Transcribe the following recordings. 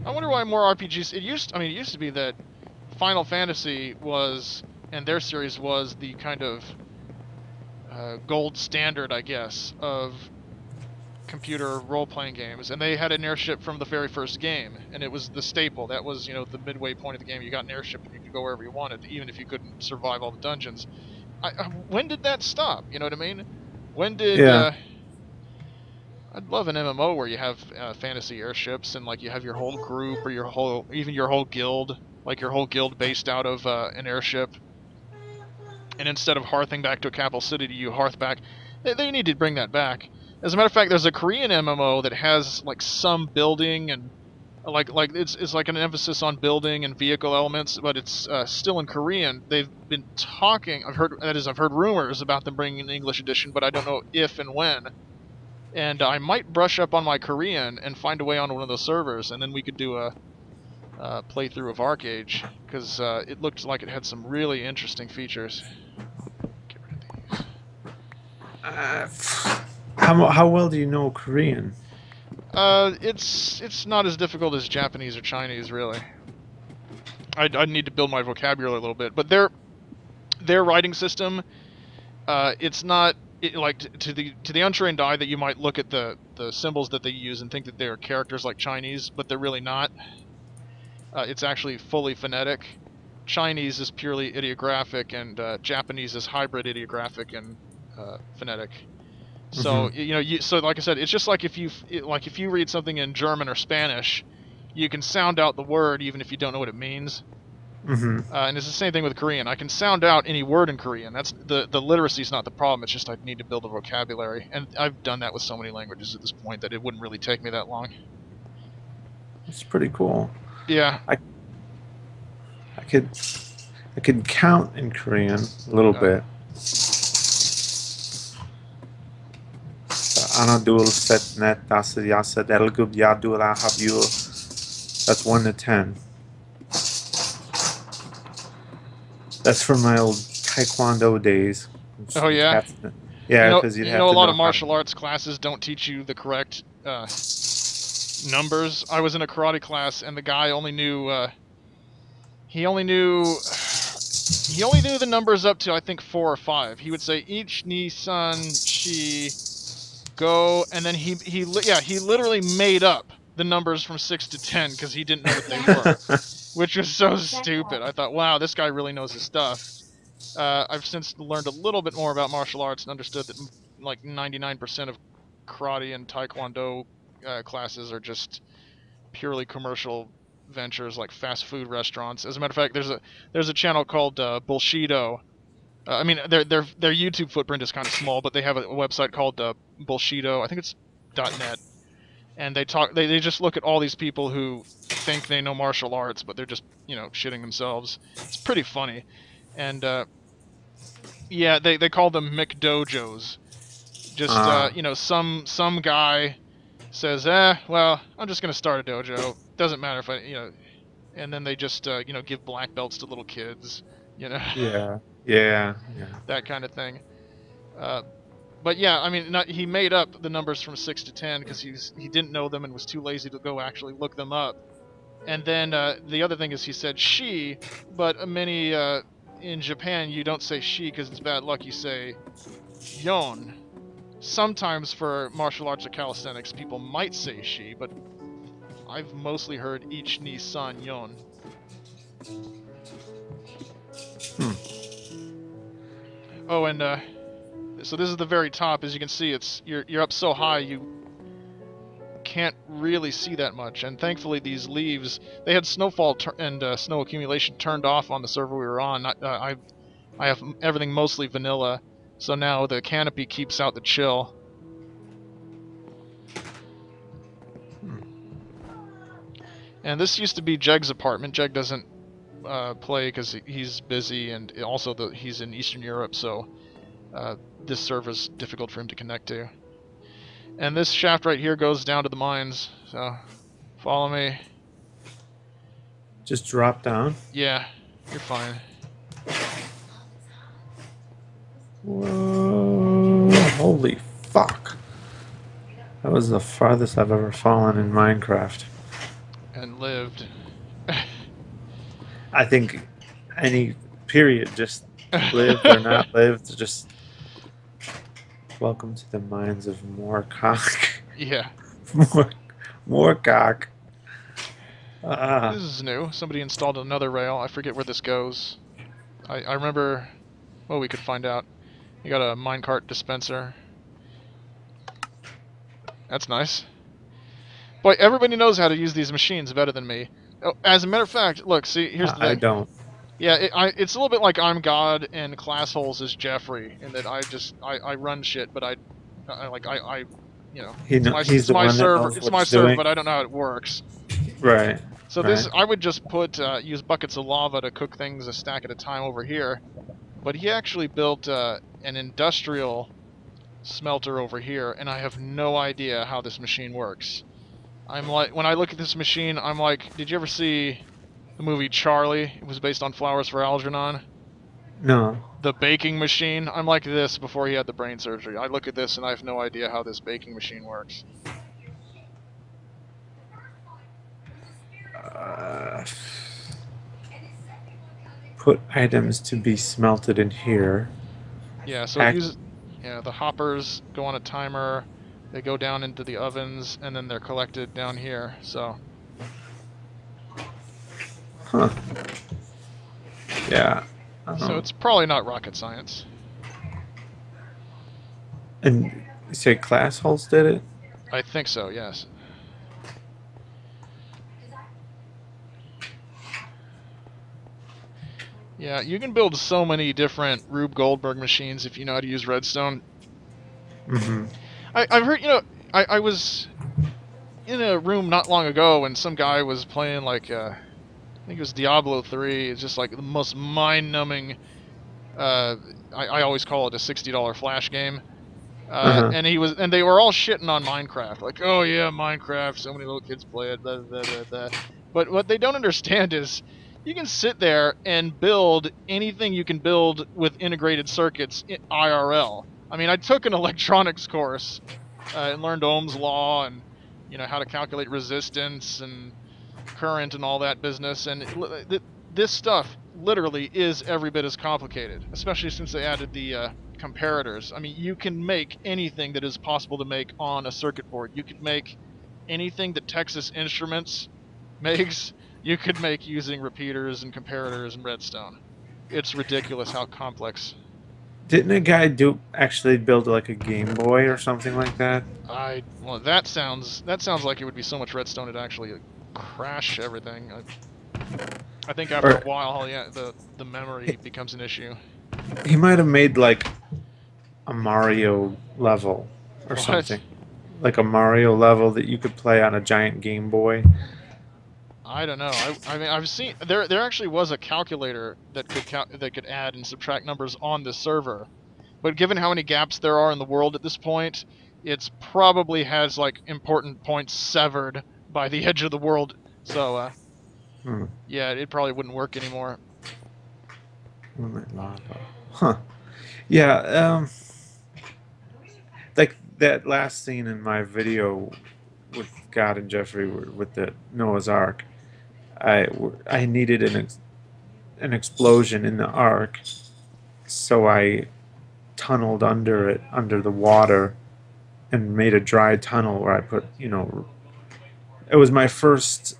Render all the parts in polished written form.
I wonder why more RPGs. I mean, it used to be that Final Fantasy was, and their series was the kind of gold standard, I guess, of computer role-playing games, and they had an airship from the very first game, and it was the staple. That was, the midway point of the game. You got an airship and you could go wherever you wanted, even if you couldn't survive all the dungeons. When did that stop? You know what I mean? When did Yeah. I'd love an MMO where you have fantasy airships and like you have your whole group or even your whole guild, like your whole guild based out of an airship. And instead of hearthing back to a capital city, you hearth back. They need to bring that back. As a matter of fact, there's a Korean MMO that has like some building and like it's like an emphasis on building and vehicle elements, but it's still in Korean. They've been talking. I've heard rumors about them bringing an English edition, but I don't know if and when. And I might brush up on my Korean and find a way on one of those servers, and then we could do a playthrough of Arcage, because it looked like it had some really interesting features. Get rid of these. Uh, how well do you know Korean? It's not as difficult as Japanese or Chinese, really. I'd need to build my vocabulary a little bit, but their writing system, it's not like to the untrained eye that you might look at the symbols that they use and think that they are characters like Chinese, but they're really not. It's actually fully phonetic. Chinese is purely ideographic, and Japanese is hybrid ideographic and phonetic. So so like I said, it's just like if you read something in German or Spanish, you can sound out the word even if you don't know what it means. And it's the same thing with Korean. I can sound out any word in Korean. That's the literacy is not the problem. It's just I need to build a vocabulary, and I've done that with so many languages at this point that it wouldn't really take me that long. It's pretty cool. Yeah. I could count in Korean a little bit. Anadul set net dasa yasa delgub yadul ahabul. That's 1 to 10. That's from my old Taekwondo days. Oh yeah. Yeah, because you know a lot of martial arts classes don't teach you the correct numbers. I was in a karate class, and the guy only knew he only knew the numbers up to I think 4 or 5. He would say ich ni san shi go, and then he literally made up the numbers from 6 to 10 because he didn't know what they were, which was so stupid. I thought, wow, this guy really knows his stuff. I've since learned a little bit more about martial arts and understood that like 99% of karate and taekwondo classes are just purely commercial ventures, like fast food restaurants. As a matter of fact, there's a channel called Bullshido. I mean, their YouTube footprint is kind of small, but they have a website called Bullshido. I think it's .net, and they just look at all these people who think they know martial arts, but they're just shitting themselves. It's pretty funny, and yeah, they call them McDojos. Just some guy says, well, I'm just gonna start a dojo. Doesn't matter if and then they just give black belts to little kids. Yeah. That kind of thing. But yeah, I mean, he made up the numbers from 6 to 10 because he didn't know them and was too lazy to go actually look them up. And then the other thing is he said she, but many in Japan you don't say she because it's bad luck. You say yon. Sometimes for martial arts or calisthenics, people might say she, but I've mostly heard ich ni san yon. Oh, and so this is the very top. As you can see, you're up so high you can't really see that much. And thankfully, these leaves, they had snowfall and snow accumulation turned off on the server we were on. I have everything mostly vanilla, so now the canopy keeps out the chill. And this used to be Jeg's apartment. Jeg doesn't play because he's busy, and also he's in Eastern Europe, so this server's difficult for him to connect to. And this shaft right here goes down to the mines, so follow me. Just drop down? Yeah, you're fine. Whoa, holy fuck. That was the farthest I've ever fallen in Minecraft. and lived. I think any period, just lived or not lived, just welcome to the minds of more cock. Yeah. more cock. Ah, This is new. Somebody installed another rail. I forget where this goes. I remember... Well, we could find out. You got a minecart dispenser. That's nice. Boy, everybody knows how to use these machines better than me. Oh, as a matter of fact, look, see, here's the I thing. don't. Yeah, it's a little bit like I'm God and Class Holes is Jeffrey, in that I run shit, but you know, He's it's the my one that server, knows it's what my he's server, doing. but I don't know how it works. Right. So right. I would just use buckets of lava to cook things a stack at a time over here, but he actually built an industrial smelter over here, and I have no idea how this machine works. I'm like, when I look at this machine, I'm like, did you ever see the movie Charlie? It was based on Flowers for Algernon. No. The baking machine. I'm like this before he had the brain surgery. I look at this and I have no idea how this baking machine works. Put items to be smelted in here. Yeah, so it uses... Yeah, the hoppers go on a timer, they go down into the ovens, and then they're collected down here, so... Huh. Yeah. So it's probably not rocket science. And you say Class Holes did it? I think so, yes. Yeah, you can build so many different Rube Goldberg machines if you know how to use redstone. Mm-hmm. I've heard, you know, I was in a room not long ago and some guy was playing like, I think it was Diablo 3. It's just like the most mind-numbing, I always call it a $60 flash game. And they were all shitting on Minecraft. Like, oh yeah, Minecraft, so many little kids play it, blah, blah, blah, blah. But what they don't understand is, you can sit there and build anything you can build with integrated circuits in IRL. I mean, I took an electronics course and learned Ohm's law and, you know, how to calculate resistance and current and all that business. And this stuff literally is every bit as complicated, especially since they added the comparators. I mean, you can make anything that is possible to make on a circuit board. You could make anything that Texas Instruments makes. You could make using repeaters and comparators and redstone. It's ridiculous how complex. Didn't a guy actually build like a Game Boy or something like that? Well, that sounds like it would be so much redstone it'd actually crash everything. I think after a while, yeah, the memory becomes an issue. He might have made like a Mario level or something. Like a Mario level that you could play on a giant Game Boy. I don't know. I mean, I've seen there actually was a calculator that could add and subtract numbers on the server, but given how many gaps there are in the world at this point, it's probably has like important points severed by the edge of the world. So, yeah, it probably wouldn't work anymore. Huh? Yeah. Like that last scene in my video with God and Jeffrey with the Noah's Ark. I needed an explosion in the Ark, so I tunneled under it, under the water, and made a dry tunnel where I put, you know, it was my first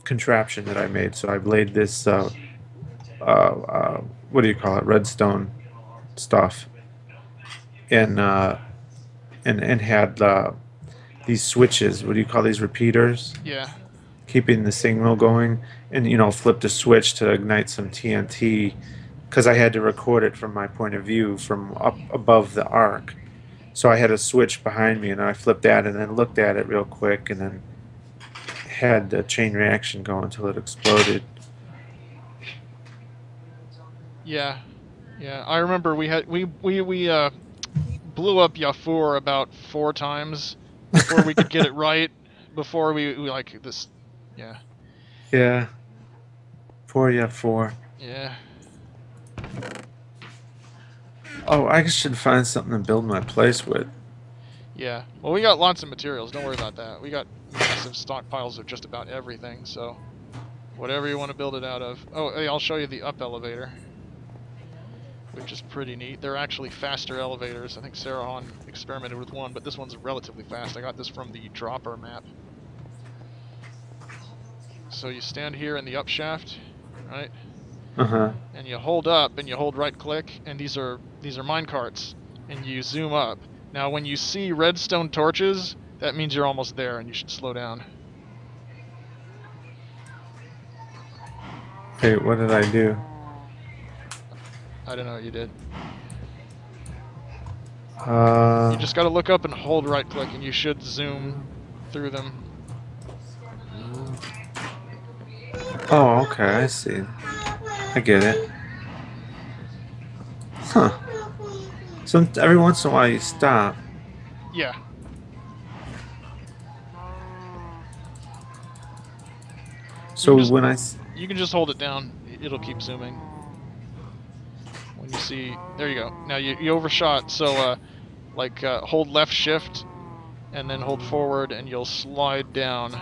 contraption that I made. So I laid this, what do you call it, redstone stuff, and had these switches. What do you call these, repeaters? Yeah. Keeping the signal going, and you know, flipped a switch to ignite some TNT, because I had to record it from my point of view from up above the Ark. So I had a switch behind me, and I flipped that, and then looked at it real quick, and then had the chain reaction go until it exploded. Yeah, yeah. I remember we blew up Yafur about 4 times before we could get it right. Before we like this. Yeah. Yeah. Poor Yafur. Yeah. Oh, I should find something to build my place with. Yeah. Well, we got lots of materials. Don't worry about that. We got massive stockpiles of just about everything, so whatever you want to build it out of. Oh, hey, I'll show you the up elevator, which is pretty neat. They're actually faster elevators. I think Sarah Hahn experimented with one, but this one's relatively fast. I got this from the dropper map. So you stand here in the up shaft, right? Uh-huh. And you hold up and you hold right click, and these are mine carts, and you zoom up. Now when you see redstone torches, that means you're almost there and you should slow down. Wait, what did I do? I don't know what you did. Uh, You just gotta look up and hold right click and you should zoom through them. oh, okay, I see. I get it. Huh. Every once in a while you stop. Yeah. So just- when I... You can just hold it down, it'll keep zooming. When you see, there you go. Now you overshot, so hold left shift and then hold forward and you'll slide down.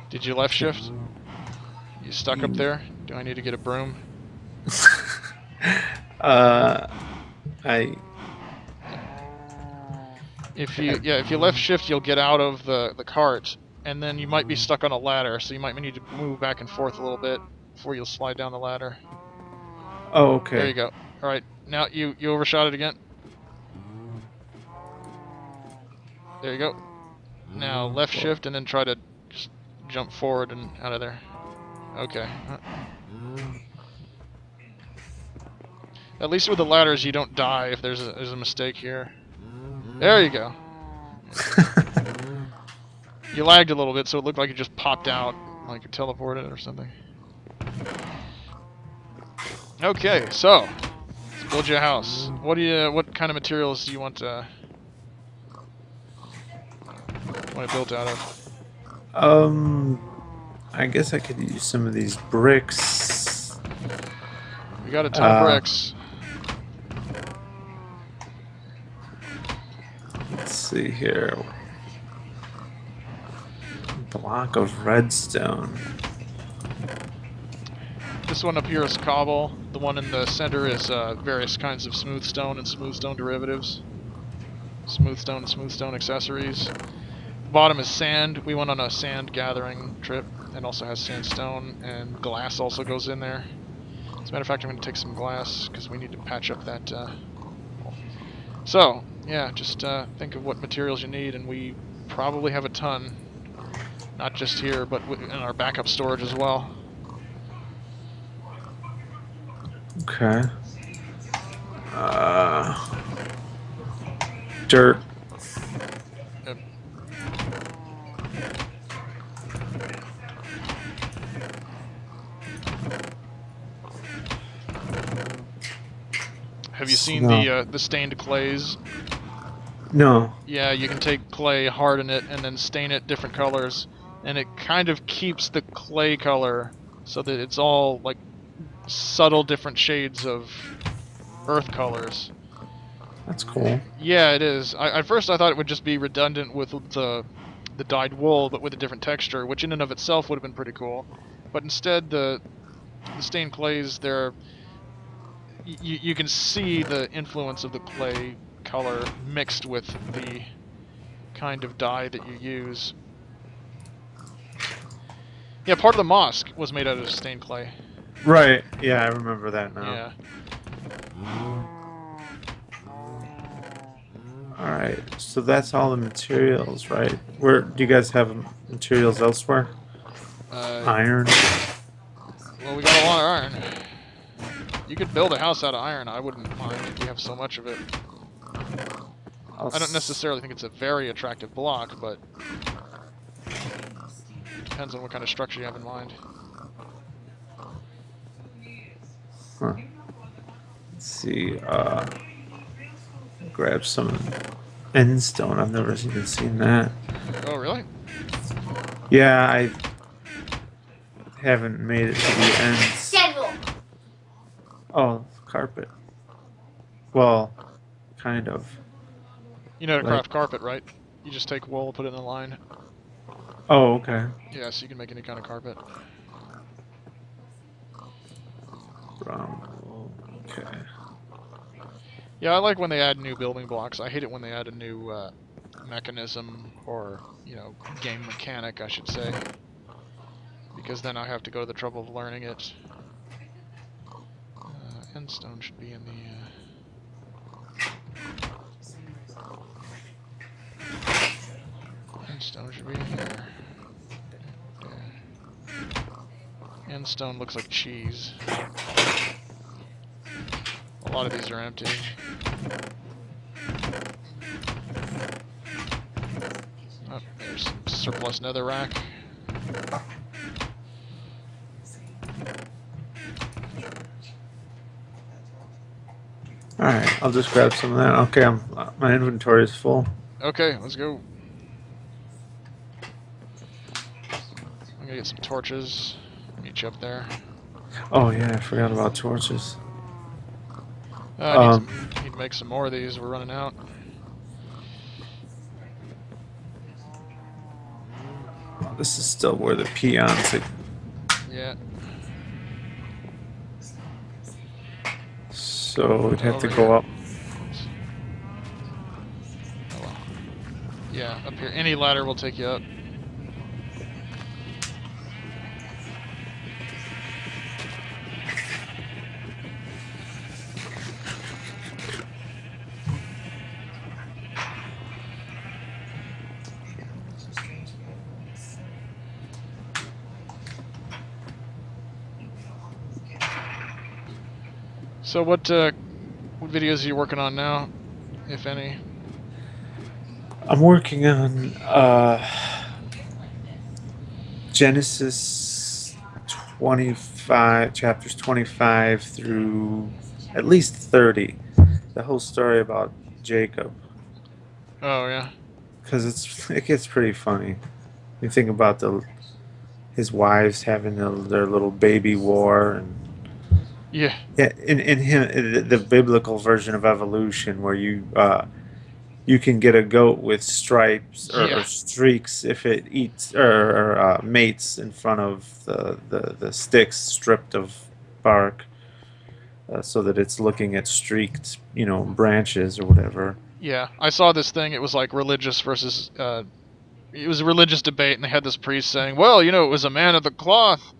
Did you left shift? You stuck up there? Do I need to get a broom? If you left shift, you'll get out of the cart, and then you might be stuck on a ladder, so you might need to move back and forth a little bit before you'll slide down the ladder. Oh, okay. There you go. All right, now you overshot it again. There you go. Now left shift and then try to just jump forward and out of there. Okay. At least with the ladders, you don't die if there's a mistake here. There you go. You lagged a little bit, so it looked like it just popped out, like you teleported or something. Okay, so let's build you a house. What kind of materials do you want to built out of? I guess I could use some of these bricks. We got a ton of bricks. Let's see here. Block of redstone. This one up here is cobble. The one in the center is various kinds of smooth stone and smooth stone derivatives. Smooth stone and smooth stone accessories. Bottom is sand. We went on a sand gathering trip and also has sandstone, and glass also goes in there. As a matter of fact, I'm going to take some glass because we need to patch up that. So, yeah, just think of what materials you need, and we probably have a ton. Not just here, but in our backup storage as well. Okay. Dirt. Yep. Have you seen the stained clays? No. Yeah, you can take clay, harden it, and then stain it different colors, and it kind of keeps the clay color so that it's all like subtle different shades of earth colors. That's cool. Yeah, it is. At first I thought it would just be redundant with the dyed wool, but with a different texture, which in and of itself would have been pretty cool. But instead, the stained clays, you can see the influence of the clay color mixed with the kind of dye that you use. Yeah, part of the mosque was made out of stained clay. Right. Yeah, I remember that now. Yeah. Alright, so that's all the materials, right? Where do you guys have materials elsewhere? Iron? Well, we got a lot of iron. You could build a house out of iron, I wouldn't mind. We have so much of it. I don't necessarily think it's a very attractive block, but depends on what kind of structure you have in mind. Huh. Let's see, grab some end stone. I've never even seen that. Oh, really? Yeah, I haven't made it to the ends. Oh, carpet. Well, kind of. You know how to Like, craft carpet, right? You just take wool, put it in a line. oh, okay. Yeah, so you can make any kind of carpet. Brown, okay. Yeah, I like when they add new building blocks. I hate it when they add a new mechanism or, you know, game mechanic, I should say. Because then I have to go to the trouble of learning it. End stone should be in the... End stone should be in here. End stone looks like cheese. A lot of these are empty. Oh, there's some surplus netherrack. Alright, I'll just grab some of that. Okay, my inventory is full. Okay, let's go. I'm gonna get some torches. Meet you up there. Oh yeah, I forgot about torches. I need to make some more of these. We're running out. This is still where the peons... Yeah. So we'd have to Over go here. up. Oh, well. Yeah, up here. Any ladder will take you up. So what videos are you working on now, if any? I'm working on Genesis 25, chapters 25 through at least 30. The whole story about Jacob. Oh, yeah. Because it gets pretty funny. You think about his wives having their little baby war, and Yeah. yeah, in him the biblical version of evolution, where you can get a goat with stripes or Yeah. streaks if it eats or mates in front of the sticks stripped of bark, so that it's looking at streaked, branches or whatever. Yeah. I saw this thing. It was like religious versus... it was a religious debate, and they had this priest saying, well, you know, it was a man of the cloth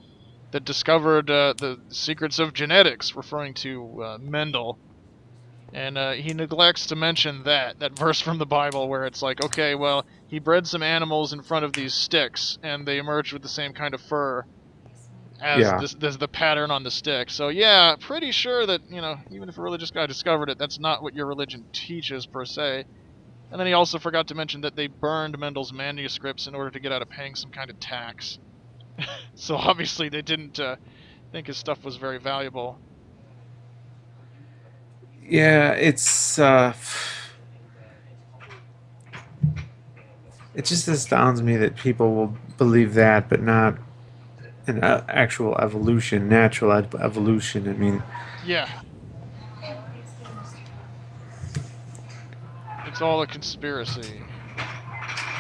that discovered the secrets of genetics, referring to Mendel. And he neglects to mention that verse from the Bible where it's like, okay, well, he bred some animals in front of these sticks, and they emerged with the same kind of fur as Yeah, the pattern on the stick. So yeah, pretty sure that, you know, even if a religious guy discovered it, that's not what your religion teaches per se. And then he also forgot to mention that they burned Mendel's manuscripts in order to get out of paying some kind of tax. So obviously they didn't think his stuff was very valuable. yeah. It just astounds me that people will believe that, but not an actual evolution, natural evolution. I mean, Yeah. It's all a conspiracy.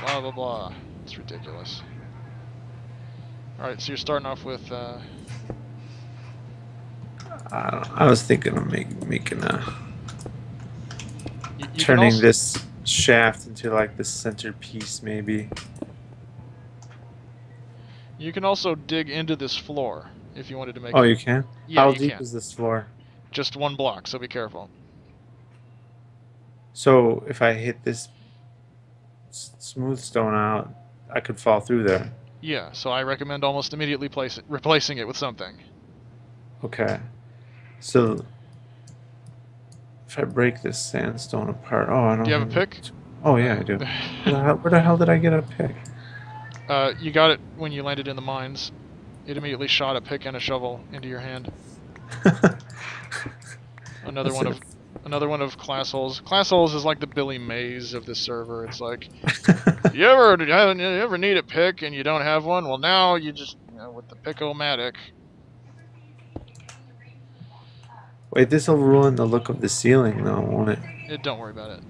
Blah, blah, blah. It's ridiculous. Alright, so you're starting off with... I was thinking of making you can turning also... this shaft into like the centerpiece, maybe. You can also dig into this floor if you wanted to make Oh, it. you can? Yeah, How you deep can. is this floor? Just one block, so be careful. So if I hit this smooth stone out, I could fall through there. Yeah, so I recommend almost immediately replacing it with something. Okay. So if I break this sandstone apart, oh, I don't Do you have a have pick? Oh yeah, I do. Where the hell did I get a pick? You got it when you landed in the mines. It immediately shot a pick and a shovel into your hand. Another one of class holes. Class holes is like the Billy Mays of this server. It's like, you ever need a pick and you don't have one? Well, now you just, with the pick-o-matic. Wait, this will ruin the look of the ceiling, though, won't it? Don't worry about it.